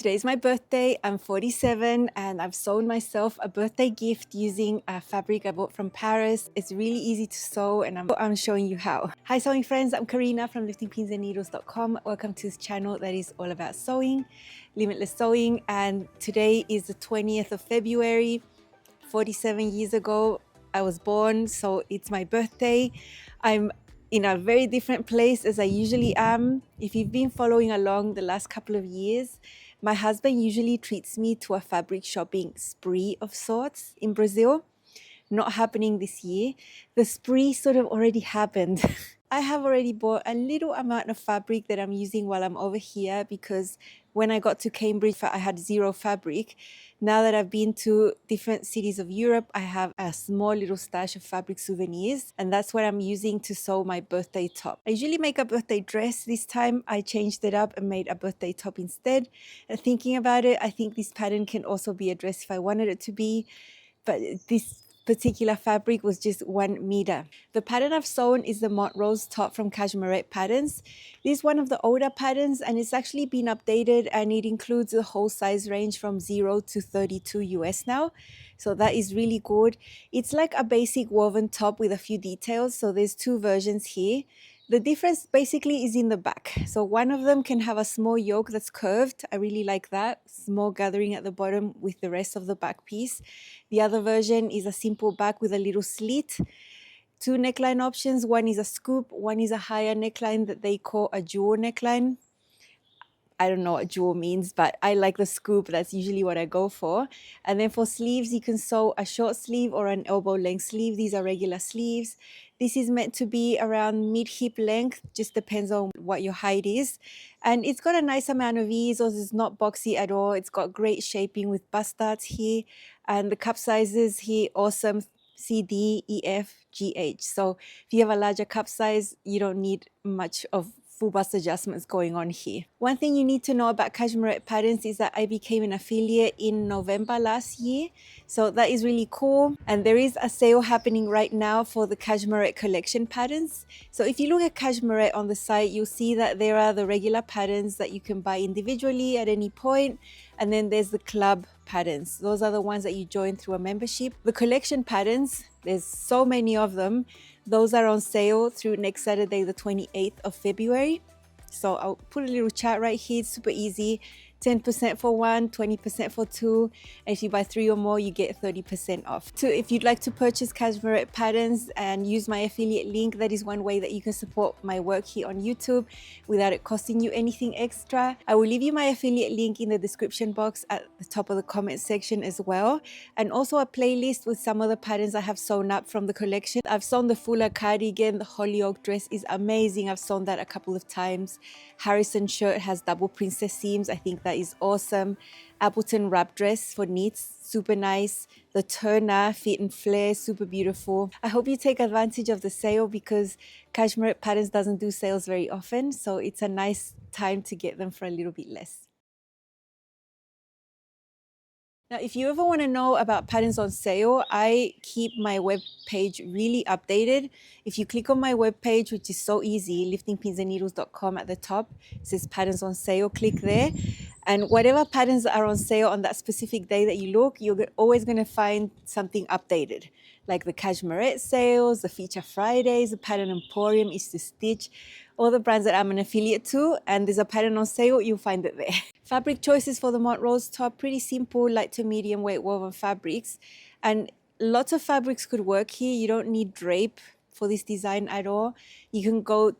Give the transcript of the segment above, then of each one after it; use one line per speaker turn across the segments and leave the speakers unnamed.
Today is my birthday. I'm 47 and I've sewn myself a birthday gift using a fabric I bought from Paris. It's really easy to sew and I'm showing you how. Hi sewing friends, I'm Karina from liftingpinsandneedles.com. Welcome to this channel that is all about sewing, limitless sewing, and today is the 20th of February. 47 years ago I was born, so it's my birthday. I'm in a very different place as I usually am. If you've been following along the last couple of years, my husband usually treats me to a fabric shopping spree of sorts in Brazil. Not happening this year. The spree sort of already happened. I have already bought a little amount of fabric that I'm using while I'm over here because when I got to Cambridge, I had zero fabric. Now that I've been to different cities of Europe, I have a small little stash of fabric souvenirs, and that's what I'm using to sew my birthday top. I usually make a birthday dress. This time I changed it up and made a birthday top instead. And thinking about it, I think this pattern can also be a dress if I wanted it to be, but this particular fabric was just 1 meter. The pattern I've sewn is the Montrose top from Cashmerette Patterns. This is one of the older patterns and it's actually been updated, and it includes the whole size range from 0 to 32 US now. So that is really good. It's like a basic woven top with a few details. So there's two versions here. The difference basically is in the back. So one of them can have a small yoke that's curved. I really like that. Small gathering at the bottom with the rest of the back piece. The other version is a simple back with a little slit. Two neckline options. One is a scoop. One is a higher neckline that they call a jewel neckline. I don't know what jewel means, but I like the scoop. That's usually what I go for. And then for sleeves, you can sew a short sleeve or an elbow length sleeve. These are regular sleeves. This is meant to be around mid-hip length, just depends on what your height is. And it's got a nice amount of ease, or it's not boxy at all. It's got great shaping with bust darts here. And the cup sizes here, awesome. C, D, E, F, G, H. So if you have a larger cup size, you don't need much of full bust adjustments going on here. One thing you need to know about Cashmerette Patterns is that I became an affiliate in November last year. So that is really cool. And there is a sale happening right now for the Cashmerette collection patterns. So if you look at Cashmerette on the site, you'll see that there are the regular patterns that you can buy individually at any point. And then there's the club patterns. Those are the ones that you join through a membership. The collection patterns, there's so many of them. Those are on sale through next Saturday, the 28th of February. So I'll put a little chart right here. It's super easy. 10% for one, 20% for two. And if you buy 3 or more, you get 30% off. So if you'd like to purchase Cashmerette Patterns and use my affiliate link, that is one way that you can support my work here on YouTube without it costing you anything extra. I will leave you my affiliate link in the description box at the top of the comment section as well. And also a playlist with some of the patterns I have sewn up from the collection. I've sewn the fuller cardigan. The Hollyoak dress is amazing. I've sewn that a couple of times. Harrison shirt has double princess seams. I think that is awesome. Appleton wrap dress for knits, super nice. The Turner fit and flare, super beautiful. I hope you take advantage of the sale because Cashmerette Patterns doesn't do sales very often, so it's a nice time to get them for a little bit less. Now, if you ever want to know about patterns on sale, I keep my web page really updated. If you click on my web page, which is so easy, liftingpinsandneedles.com at the top, it says patterns on sale, click there. And whatever patterns are on sale on that specific day that you look, you're always going to find something updated. Like the Cashmerette sales, the Feature Fridays, the Pattern Emporium, Easter Stitch, all the brands that I'm an affiliate to, and there's a pattern on sale, you'll find it there. Fabric choices for the Montrose top, pretty simple, light to medium weight woven fabrics. And lots of fabrics could work here. You don't need drape for this design at all. You can go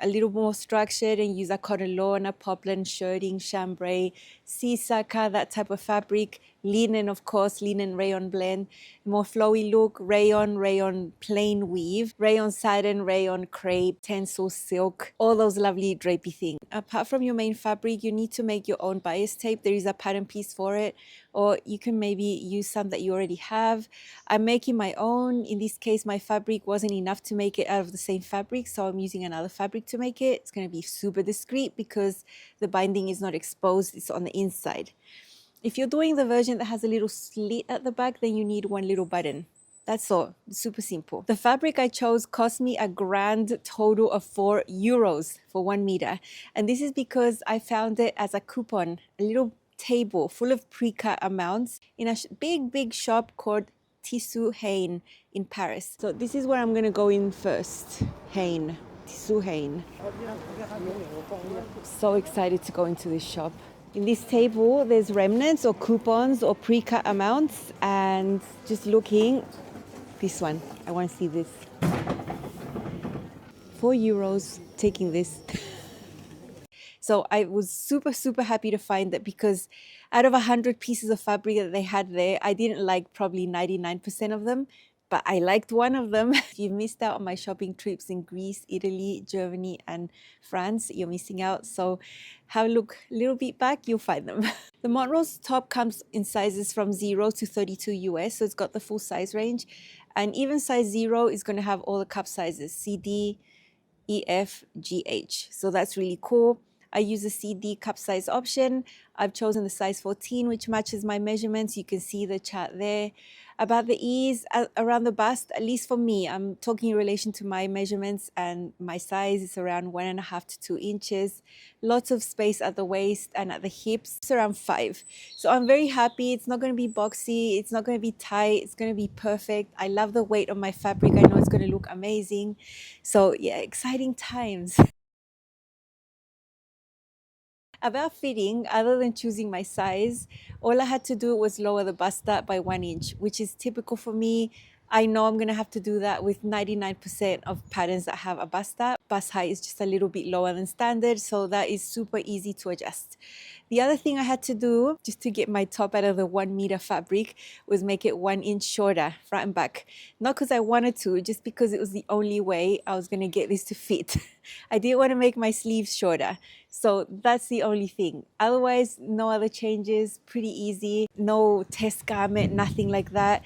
a little more structured and use a cotton lawn, a poplin, shirting, chambray, sisaka, that type of fabric. Linen, of course, linen rayon blend. More flowy look, rayon plain weave, rayon satin, rayon crepe, tencel silk, all those lovely drapey things. Apart from your main fabric, you need to make your own bias tape. There is a pattern piece for it, or you can maybe use some that you already have. I'm making my own. In this case, my fabric wasn't enough to make it out of the same fabric, so I'm using another fabric to make it. It's going to be super discreet because the binding is not exposed, it's on the inside. If you're doing the version that has a little slit at the back, then you need one little button. That's all. It's super simple. The fabric I chose cost me a grand total of €4 for 1 meter. And this is because I found it as a coupon, a little table full of pre-cut amounts in a big shop called Tissu Hain in Paris. So this is where I'm gonna go in first. Hain, Tissu Hain. So excited to go into this shop. In this table, there's remnants or coupons or pre-cut amounts, and just looking, this one, I want to see this. €4, taking this. So I was super happy to find that, because out of 100 pieces of fabric that they had there, I didn't like probably 99% of them, but I liked one of them. If you missed out on my shopping trips in Greece, Italy, Germany, and France, you're missing out. So have a look a little bit back, you'll find them. The Montrose top comes in sizes from 0 to 32 US, so it's got the full size range. And even size 0 is going to have all the cup sizes, CD, E, F, G, H. So that's really cool. I use the CD cup size option. I've chosen the size 14, which matches my measurements. You can see the chart there. About the ease around the bust, at least for me, I'm talking in relation to my measurements and my size is around 1.5 to 2 inches. Lots of space at the waist and at the hips. It's around 5. So I'm very happy. It's not going to be boxy. It's not going to be tight. It's going to be perfect. I love the weight of my fabric. I know it's going to look amazing. So yeah, exciting times. About fitting, other than choosing my size, all I had to do was lower the bust dart by 1 inch, which is typical for me. I know I'm going to have to do that with 99% of patterns that have a bust dart. Bust height is just a little bit lower than standard, so that is super easy to adjust. The other thing I had to do, just to get my top out of the 1 meter fabric, was make it 1 inch shorter, front and back. Not because I wanted to, just because it was the only way I was going to get this to fit. I didn't want to make my sleeves shorter. So that's the only thing. Otherwise, no other changes, pretty easy. No test garment, nothing like that.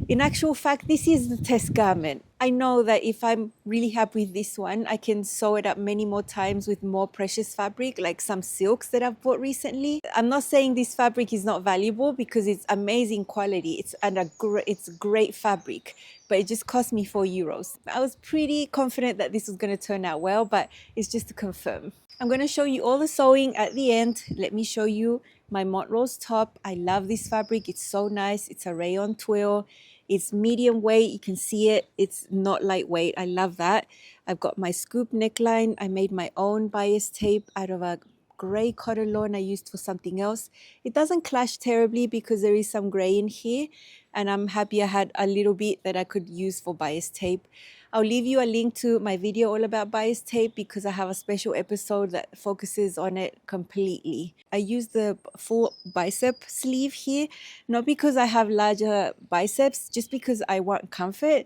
In actual fact, this is the test garment. I know that if I'm really happy with this one, I can sew it up many more times with more precious fabric, like some silks that I've bought recently. I'm not saying this fabric is not valuable, because it's amazing quality. It's great fabric, but it just cost me €4. I was pretty confident that this was going to turn out well, but it's just to confirm. I'm going to show you all the sewing at the end. Let me show you my Montrose top. I love this fabric. It's so nice. It's a rayon twill. It's medium weight. You can see it. It's not lightweight. I love that. I've got my scoop neckline. I made my own bias tape out of a gray cotton lawn I used for something else. It doesn't clash terribly because there is some gray in here, and I'm happy I had a little bit that I could use for bias tape. I'll leave you a link to my video all about bias tape, because I have a special episode that focuses on it completely. I use the full bicep sleeve here, not because I have larger biceps, just because I want comfort.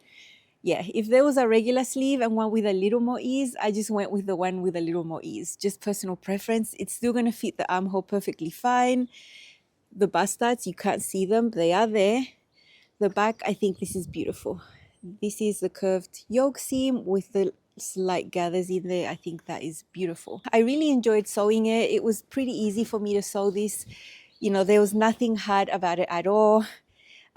Yeah, if there was a regular sleeve and one with a little more ease, I just went with the one with a little more ease. Just personal preference. It's still going to fit the armhole perfectly fine. The bust darts, you can't see them. They are there. The back, I think this is beautiful. This is the curved yoke seam with the slight gathers in there. I think that is beautiful. I really enjoyed sewing it. It was pretty easy for me to sew this. You know, there was nothing hard about it at all.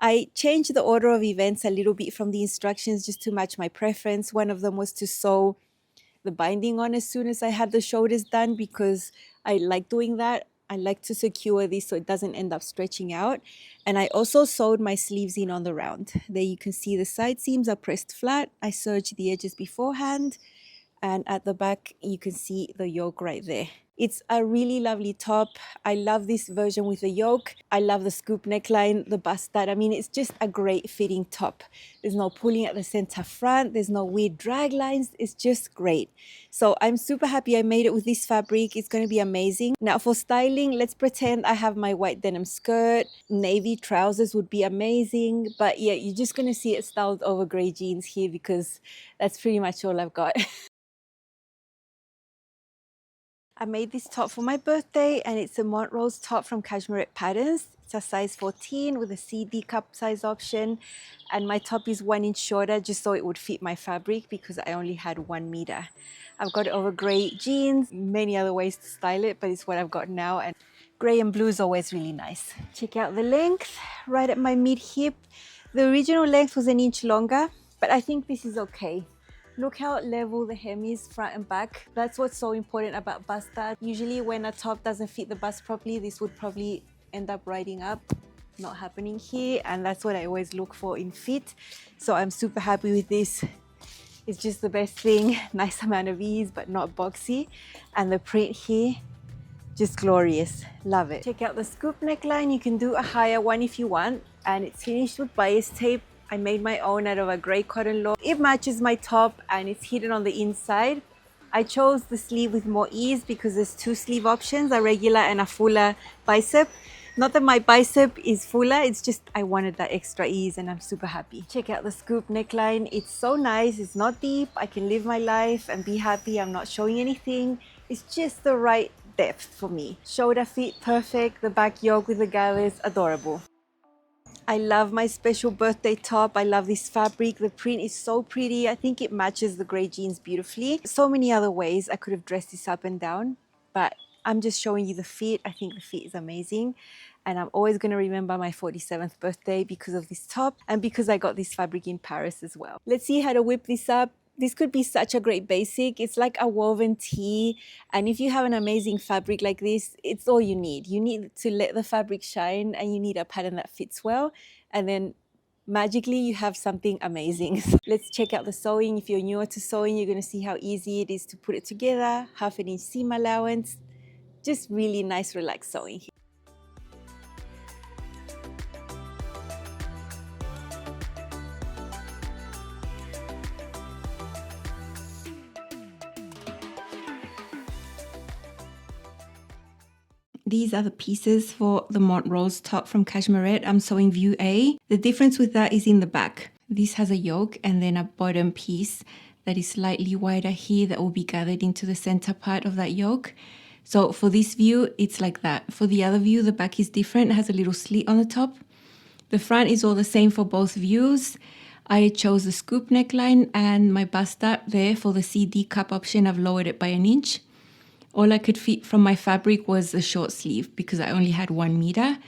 I changed the order of events a little bit from the instructions just to match my preference. One of them was to sew the binding on as soon as I had the shoulders done, because I like doing that. I like to secure this so it doesn't end up stretching out. And I also sewed my sleeves in on the round. There you can see the side seams are pressed flat. I serged the edges beforehand. And at the back, you can see the yoke right there. It's a really lovely top. I love this version with the yoke. I love the scoop neckline, the bust dart. I mean, it's just a great fitting top. There's no pulling at the center front. There's no weird drag lines. It's just great. So I'm super happy I made it with this fabric. It's going to be amazing. Now for styling, let's pretend I have my white denim skirt. Navy trousers would be amazing. But yeah, you're just going to see it styled over gray jeans here, because that's pretty much all I've got. I made this top for my birthday, and it's a Montrose top from Cashmerette Patterns. It's a size 14 with a CD cup size option, and my top is 1 inch shorter just so it would fit my fabric, because I only had 1 meter. I've got it over grey jeans, many other ways to style it, but it's what I've got now, and grey and blue is always really nice. Check out the length, right at my mid hip. The original length was 1 inch longer, but I think this is okay. Look how level the hem is front and back. That's what's so important about bust dart. Usually when a top doesn't fit the bust properly, this would probably end up riding up. Not happening here, and that's what I always look for in fit. So I'm super happy with this. It's just the best thing. Nice amount of ease, but not boxy. And the print here, just glorious. Love it. Check out the scoop neckline. You can do a higher one if you want, and it's finished with bias tape. I made my own out of a grey cotton lawn. It matches my top and it's hidden on the inside. I chose the sleeve with more ease because there's two sleeve options, a regular and a fuller bicep. Not that my bicep is fuller, it's just I wanted that extra ease and I'm super happy. Check out the scoop neckline. It's so nice, it's not deep. I can live my life and be happy. I'm not showing anything. It's just the right depth for me. Shoulder fit, perfect. The back yoke with the gathers, adorable. I love my special birthday top. I love this fabric. The print is so pretty. I think it matches the grey jeans beautifully. So many other ways I could have dressed this up and down, but I'm just showing you the fit. I think the fit is amazing. And I'm always going to remember my 47th birthday because of this top and because I got this fabric in Paris as well. Let's see how to whip this up. This could be such a great basic. It's like a woven tee. And if you have an amazing fabric like this, it's all you need. You need to let the fabric shine and you need a pattern that fits well. And then magically you have something amazing. Let's check out the sewing. If you're newer to sewing, you're going to see how easy it is to put it together. 1/2 inch seam allowance. Just really nice, relaxed sewing. These are the pieces for the Montrose top from Cashmerette. I'm sewing view A. The difference with that is in the back. This has a yoke and then a bottom piece that is slightly wider here that will be gathered into the center part of that yoke. So for this view, it's like that. For the other view, the back is different. It has a little slit on the top. The front is all the same for both views. I chose the scoop neckline and my bust up there for the CD cup option. I've lowered it by 1 inch. All I could fit from my fabric was the short sleeve because I only had 1 meter.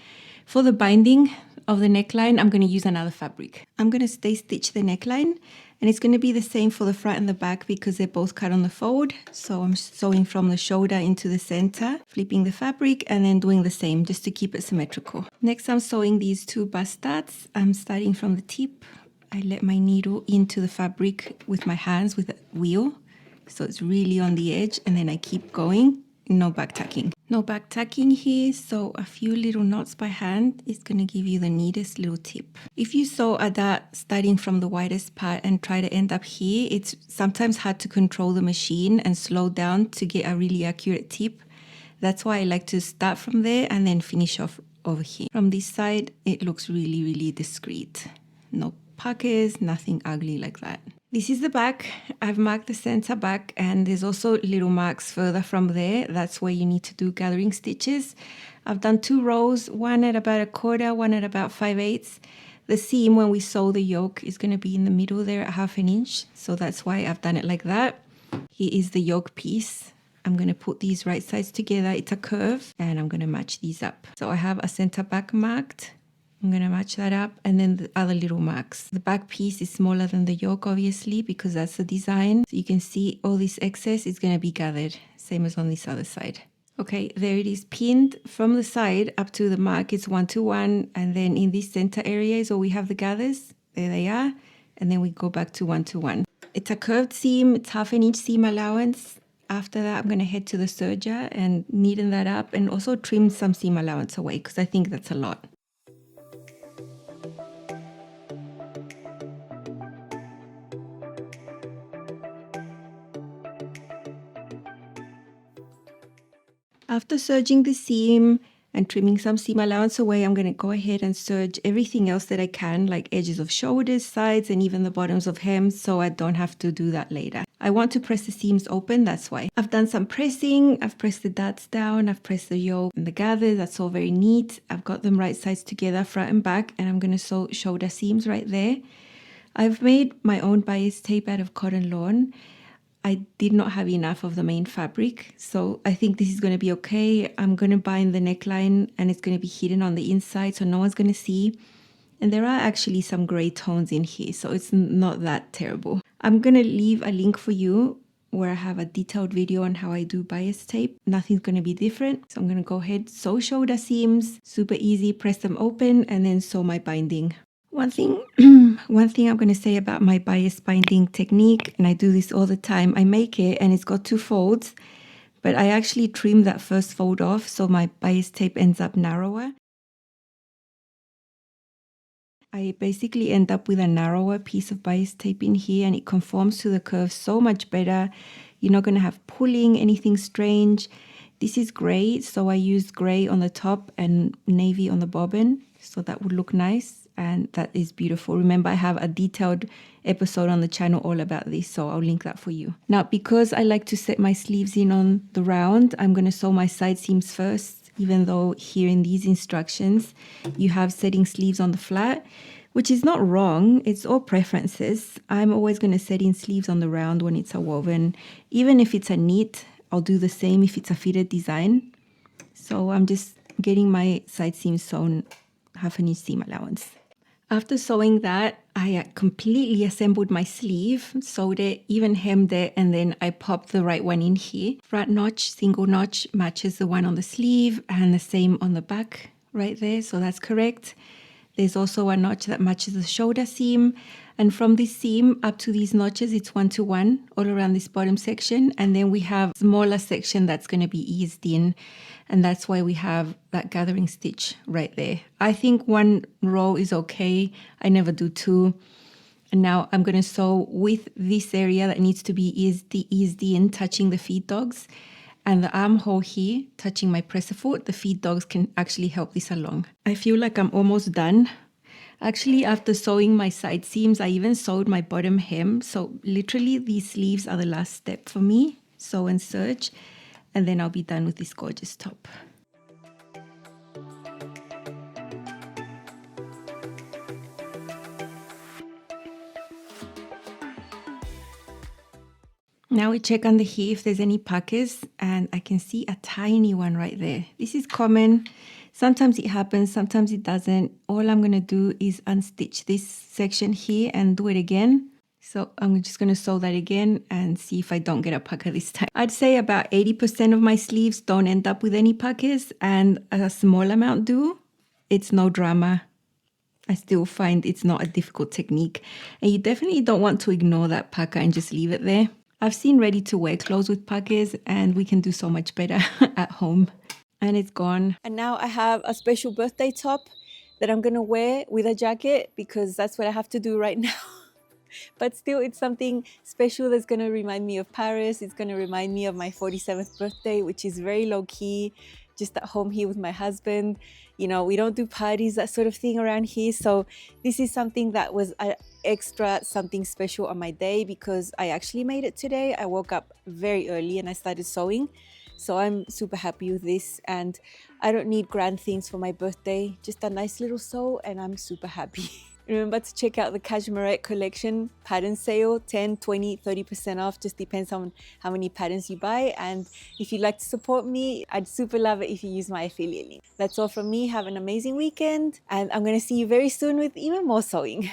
For the binding of the neckline, I'm going to use another fabric. I'm going to stay stitch the neckline and it's going to be the same for the front and the back because they're both cut on the fold. So I'm sewing from the shoulder into the center, flipping the fabric and then doing the same just to keep it symmetrical. Next, I'm sewing these 2 bust starts. I'm starting from the tip. I let my needle into the fabric with my hands with a wheel. So it's really on the edge and then I keep going, no back tacking. No back tacking here, so a few little knots by hand is going to give you the neatest little tip. If you sew a dart starting from the widest part and try to end up here, it's sometimes hard to control the machine and slow down to get a really accurate tip. That's why I like to start from there and then finish off over here. From this side, it looks really, really discreet. No puckers, nothing ugly like that. This is the back. I've marked the center back and there's also little marks further from there. That's where you need to do gathering stitches. I've done 2 rows, one at about 1/4, one at about 5/8. The seam when we sew the yoke is going to be in the middle there at 1/2 inch. So that's why I've done it like that. Here is the yoke piece. I'm going to put these right sides together. It's a curve and I'm going to match these up. So I have a center back marked. I'm going to match that up and then the other little marks. The back piece is smaller than the yoke obviously because that's the design. So you can see all this excess is going to be gathered, same as on this other side. Okay, there it is pinned from the side up to the mark. It's 1 to 1 and then in this center area is where we have the gathers. There they are. And then we go back to 1 to 1. It's a curved seam. It's 1/2 inch seam allowance. After that, I'm going to head to the serger and neaten that up and also trim some seam allowance away because I think that's a lot. After serging the seam and trimming some seam allowance away, I'm going to go ahead and serge everything else that I can, like edges of shoulders, sides, and even the bottoms of hems, so I don't have to do that later. I want to press the seams open, that's why. I've done some pressing, I've pressed the darts down, I've pressed the yoke and the gathers, that's all very neat. I've got them right sides together, front and back, and I'm going to sew shoulder seams right there. I've made my own bias tape out of cotton lawn. I did not have enough of the main fabric, so I think this is going to be okay. I'm going to bind the neckline and it's going to be hidden on the inside so no one's going to see. And there are actually some gray tones in here, so it's not that terrible. I'm going to leave a link for you where I have a detailed video on how I do bias tape. Nothing's going to be different. So I'm going to go ahead, sew shoulder seams, super easy, press them open, and then sew my binding. One thing I'm going to say about my bias binding technique, and I do this all the time, I make it and it's got 2 folds, but I actually trim that first fold off so my bias tape ends up narrower. I basically end up with a narrower piece of bias tape in here, and it conforms to the curve so much better. You're not going to have pulling, anything strange. This is gray, so I used gray on the top and navy on the bobbin, so that would look nice, and that is beautiful. Remember, I have a detailed episode on the channel all about this, so I'll link that for you. Now, because I like to set my sleeves in on the round, I'm going to sew my side seams first, even though here in these instructions, you have setting sleeves on the flat, which is not wrong. It's all preferences. I'm always going to set in sleeves on the round when it's a woven. Even if it's a knit, I'll do the same if it's a fitted design. So I'm just getting my side seams sewn, 1/2 inch seam allowance. After sewing that, I completely assembled my sleeve, sewed it, even hemmed it, and then I popped the right one in here. Front notch, single notch matches the one on the sleeve, and the same on the back right there, so that's correct. There's also a notch that matches the shoulder seam, and from this seam up to these notches, it's 1-to-1 all around this bottom section, and then we have a smaller section that's going to be eased in, and that's why we have that gathering stitch right there. I think 1 row is okay. I never do 2. And now I'm going to sew with this area that needs to be eased in, touching the feed dogs, and the armhole here touching my presser foot. The feed dogs can actually help this along. I feel like I'm almost done. Actually, after sewing my side seams, I even sewed my bottom hem. So literally these sleeves are the last step for me. Sew and serge, and then I'll be done with this gorgeous top. Now we check under here if there's any puckers, and I can see a tiny one right there. This is common. Sometimes it happens, sometimes it doesn't. All I'm going to do is unstitch this section here and do it again. So I'm just going to sew that again and see if I don't get a pucker this time. I'd say about 80% of my sleeves don't end up with any puckers, and a small amount do. It's no drama. I still find it's not a difficult technique, and you definitely don't want to ignore that pucker and just leave it there. I've seen ready-to-wear clothes with puckers, and we can do so much better at home. And it's gone. And now I have a special birthday top that I'm going to wear with a jacket because that's what I have to do right now. But still, it's something special that's going to remind me of Paris. It's going to remind me of my 47th birthday, which is very low-key, just at home here with my husband. You know, we don't do parties, that sort of thing around here. So this is something that was an extra something special on my day because I actually made it today. I woke up very early and I started sewing. So I'm super happy with this, and I don't need grand things for my birthday. Just a nice little sew and I'm super happy. Remember to check out the Cashmerette collection pattern sale, 10, 20, 30% off, just depends on how many patterns you buy. And if you'd like to support me, I'd super love it if you use my affiliate link. That's all from me. Have an amazing weekend, and I'm going to see you very soon with even more sewing.